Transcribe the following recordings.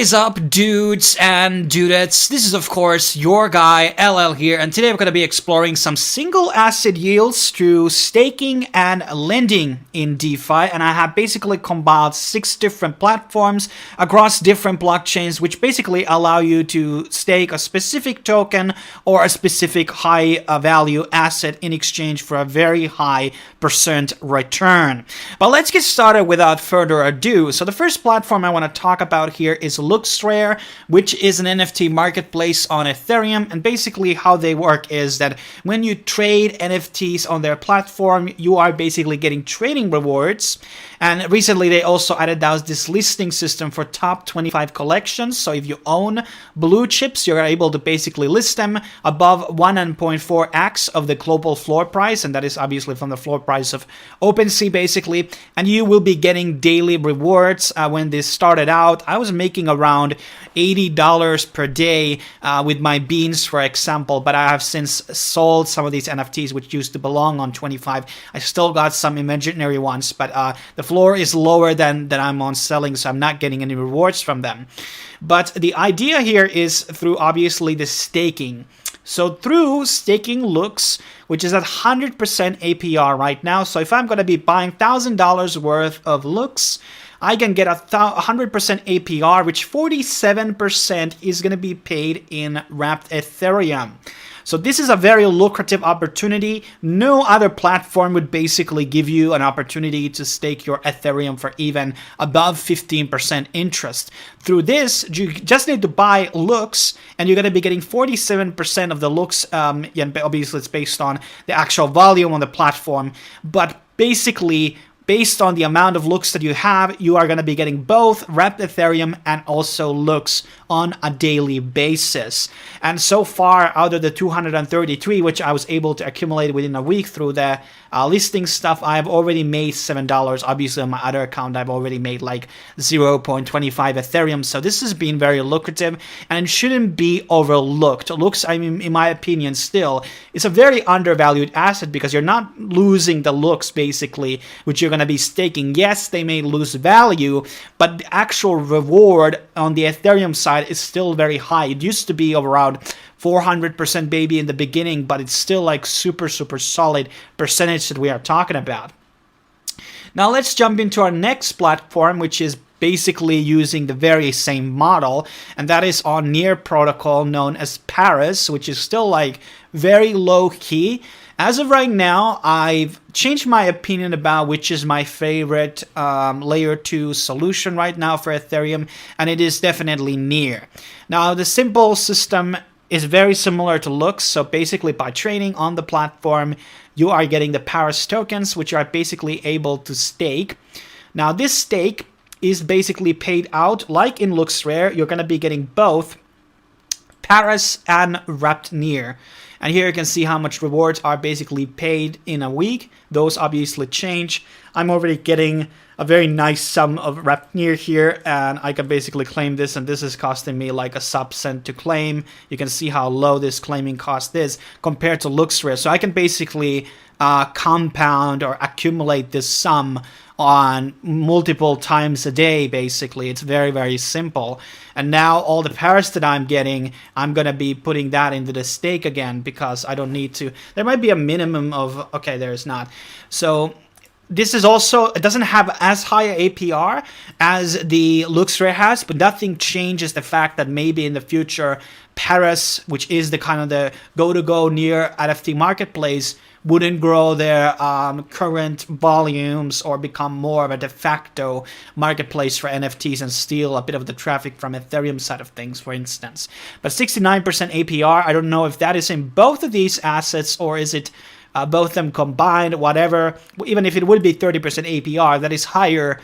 What is up, dudes and dudettes? This is, of course, your guy, LL here, and today we're going to be exploring some single asset yields through staking and lending in DeFi, and I have basically compiled 6 different platforms across different blockchains, which basically allow you to stake a specific token or a specific high value asset in exchange for a very high % return. But let's get started without further ado. So the first platform I want to talk about here is Switchere, which is an NFT marketplace on Ethereum, and basically how they work is that when you trade NFTs on their platform, you are basically getting trading rewards. And recently they also added this listing system for top 25 collections. So if you own blue chips, you're able to basically list them above 1.4x of the global floor price, and that is obviously from the floor price of OpenSea basically, and you will be getting daily rewards. When this started out, I was making around $80 per day with my beans, for example, but I have since sold some of these NFTs which used to belong on 25. I still got some imaginary ones, but the floor is lower than I'm on selling, so I'm not getting any rewards from them. But the idea here is through obviously the staking. So through staking Lux, which is at 100% APR right now. So if I'm going to be buying $1,000 worth of Lux, I can get 100% APR, which 47% is going to be paid in wrapped Ethereum. So this is a very lucrative opportunity. No other platform would basically give you an opportunity to stake your Ethereum for even above 15% interest. Through this, you just need to buy Lux, and you're going to be getting 47% of the Lux. And obviously, it's based on the actual volume on the platform, but basically, based on the amount of Lux that you have, you are going to be getting both wrapped Ethereum and also Lux on a daily basis. And so far, out of the 233, which I was able to accumulate within a week through the listing stuff, I have already made $7. Obviously, on my other account, I've already made like 0.25 Ethereum. So this has been very lucrative and shouldn't be overlooked. Lux, I mean, in my opinion, still, is a very undervalued asset because you're not losing the Lux, basically, which you're going to be staking. Yes, they may lose value, but the actual reward on the Ethereum side is still very high. It used to be around 400% baby in the beginning, but it's still like super solid percentage that we are talking about. Now let's jump into our next platform, which is basically using the very same model, and that is on Near protocol known as Paris, which is still like very low key. As of right now, I've changed my opinion about which is my favorite layer 2 solution right now for Ethereum, and it is definitely Near. Now, the simple system is very similar to Lux, so basically by trading on the platform, you are getting the Paris tokens, which are basically able to stake. Now, this stake is basically paid out, like in Switchere, you're going to be getting both Paris and wrapped Near. And here you can see how much rewards are basically paid in a week. Those obviously change. I'm already getting a very nice sum of wrapped Near here, and I can basically claim this, and this is costing me like a sub-cent to claim. You can see how low this claiming cost is compared to Switchere. So I can basically compound or accumulate this sum on multiple times a day, basically. It's very simple. And now all the Paris that I'm getting, I'm going to be putting that into the stake again because I don't need to. There might be a minimum of, okay, there's not. So this is also, it doesn't have as high a APR as the Switchere has, but nothing changes the fact that maybe in the future, Paris, which is the kind of the go-to-go Near NFT marketplace, wouldn't grow their current volumes or become more of a de facto marketplace for NFTs and steal a bit of the traffic from Ethereum side of things, for instance. But 69% APR, I don't know if that is in both of these assets or is it both of them combined, whatever. Even if it would be 30% APR, that is higher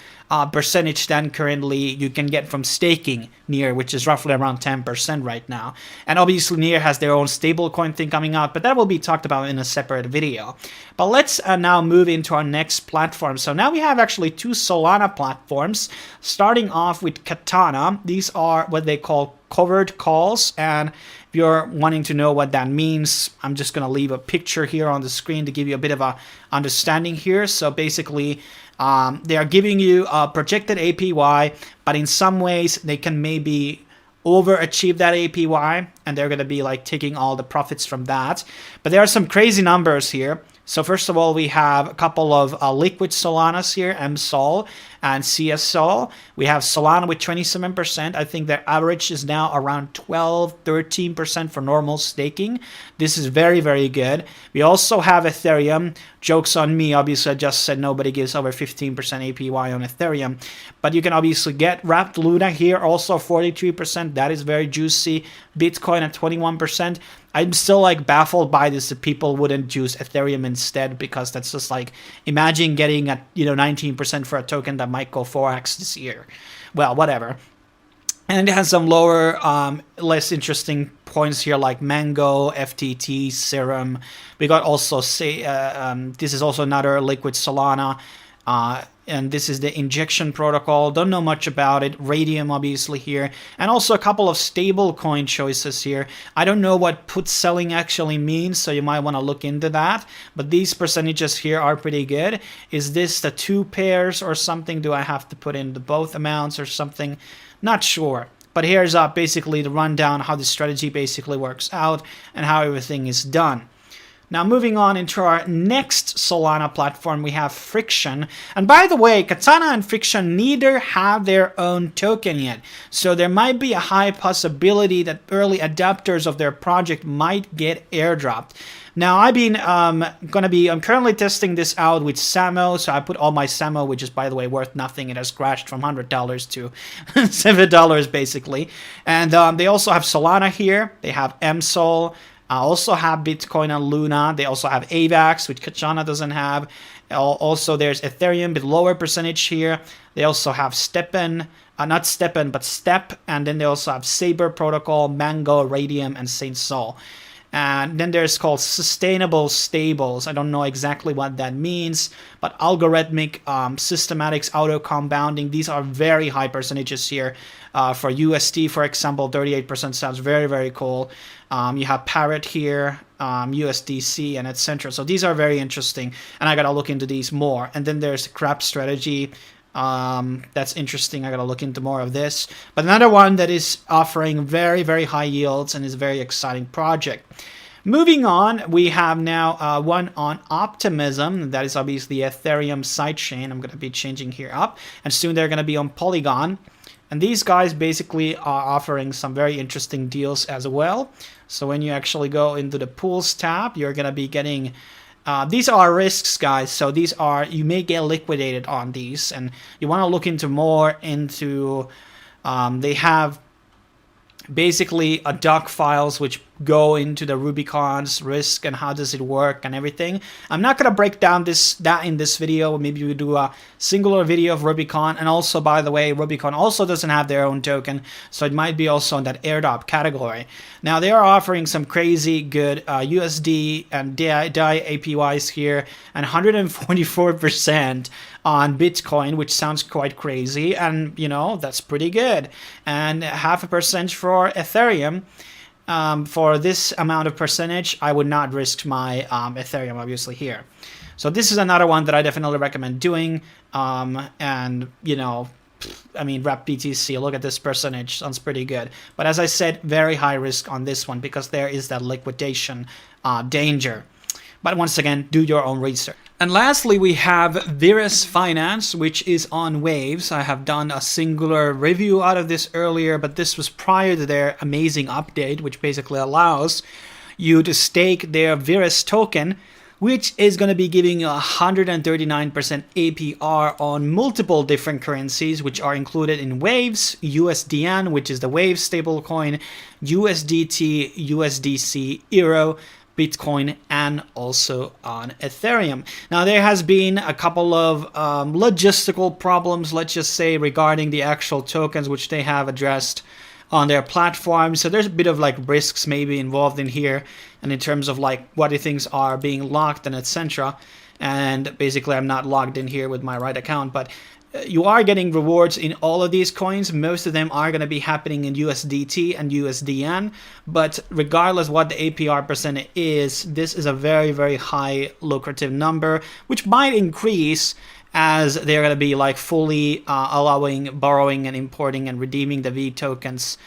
percentage than currently you can get from staking Near, which is roughly around 10% right now. And obviously Near has their own stablecoin thing coming out, but that will be talked about in a separate video. But let's now move into our next platform. So now we have actually 2 Solana platforms, starting off with Katana. These are what they call covered calls, and if you're wanting to know what that means, I'm just going to leave a picture here on the screen to give you a bit of a understanding here. So basically, They are giving you a projected APY, but in some ways they can maybe overachieve that APY, and they're going to be like taking all the profits from that. But there are some crazy numbers here. So first of all, we have a couple of liquid Solanas here, MSOL and CSOL. We have Solana with 27%. I think their average is now around 12, 13% for normal staking. This is very, very good. We also have Ethereum. Joke's on me. Obviously, I just said nobody gives over 15% APY on Ethereum. But you can obviously get Wrapped Luna here, also 43%. That is very juicy. Bitcoin at 21%. I'm still like baffled by this, that people wouldn't choose Ethereum instead, because that's just like, imagine getting at 19% for a token that might go 4x this year. Well, whatever. And it has some lower, less interesting points here, like Mango, FTT, Serum. We got also, this is also another liquid Solana. And this is the injection protocol. Don't know much about it. Radium, obviously, here. And also a couple of stable coin choices here. I don't know what put selling actually means, so you might want to look into that. But these percentages here are pretty good. Is this the 2 pairs or something? Do I have to put in the both amounts or something? Not sure. But here's basically the rundown, how the strategy basically works out and how everything is done. Now, moving on into our next Solana platform, we have Friction. And by the way, Katana and Friction neither have their own token yet. So there might be a high possibility that early adopters of their project might get airdropped. Now, I'm currently testing this out with Samo. So I put all my Samo, which is, by the way, worth nothing. It has crashed from $100 to $7 basically. And they also have Solana here. They have MSOL. I also have Bitcoin and Luna. They also have AVAX, which Katana doesn't have. Also, there's Ethereum, with lower percentage here. They also have Steppen, not Steppen, but Step. And then they also have Saber Protocol, Mango, Radium, and Saint Sol. And then there's called Sustainable Stables. I don't know exactly what that means, but algorithmic, systematics, auto compounding. These are very high percentages here. For USD, for example, 38% sounds very, very cool. You have Parrot here, USDC, and etc. So these are very interesting, and I gotta look into these more. And then there's the crap strategy. That's interesting. I gotta look into more of this. But another one that is offering very, very high yields and is a very exciting project. Moving on, we have now one on Optimism. That is obviously Ethereum Sidechain. I'm gonna be changing here up, and soon they're gonna be on Polygon. And these guys basically are offering some very interesting deals as well. So when you actually go into the pools tab, you're going to be getting, these are risks, guys. So these are, you may get liquidated on these, and you want to look into more into, they have basically a doc files which go into the Rubicon's risk and how does it work and everything. I'm not going to break down that in this video. Maybe we do a singular video of Rubicon. And also, by the way, Rubicon also doesn't have their own token, so it might be also in that airdrop category. Now, they are offering some crazy good USD and DAI APYs here, and 144% on Bitcoin, which sounds quite crazy, and that's pretty good. And 0.5% for Ethereum. For this amount of percentage, I would not risk my Ethereum, obviously, here. So this is another one that I definitely recommend doing. And, Wrap BTC, look at this percentage, sounds pretty good. But as I said, very high risk on this one because there is that liquidation danger. But once again, do your own research. And lastly, we have Virus Finance, which is on Waves. I have done a singular review out of this earlier, but this was prior to their amazing update, which basically allows you to stake their Virus token, which is going to be giving you 139% APR on multiple different currencies, which are included in Waves, USDN, which is the Waves stablecoin, USDT, USDC, Euro, Bitcoin, and also on Ethereum. Now, there has been a couple of logistical problems, let's just say, regarding the actual tokens, which they have addressed on their platform. So there's a bit of risks maybe involved in here, and in terms of what things are being locked and etc. And basically, I'm not logged in here with my right account, but you are getting rewards in all of these coins. Most of them are going to be happening in USDT and USDN, but regardless what the APR percent is, this is a very, very high lucrative number, which might increase as they're going to be like fully allowing borrowing and importing and redeeming the V tokens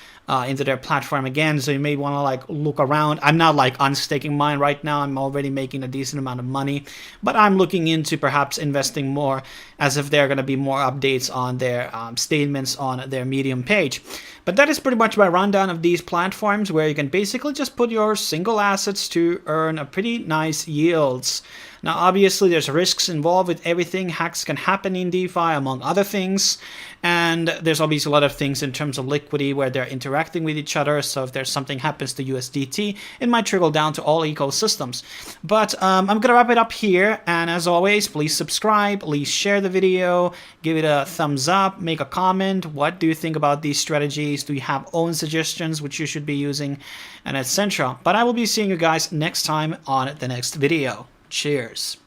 into their platform again. So you may want to like look around. I'm not like unstaking mine right now. I'm already making a decent amount of money, but I'm looking into perhaps investing more, as if there are going to be more updates on their statements on their Medium page. But that is pretty much my rundown of these platforms, where you can basically just put your single assets to earn a pretty nice yields. Now, obviously, there's risks involved with everything. Hacks can happen in DeFi, among other things. And there's obviously a lot of things in terms of liquidity where they're interacting with each other. So if there's something happens to USDT, it might trickle down to all ecosystems. But I'm going to wrap it up here. And as always, please subscribe, please share the video, give it a thumbs up, make a comment. What do you think about these strategies? Do you have own suggestions which you should be using, and etc. But I will be seeing you guys next time on the next video. Cheers.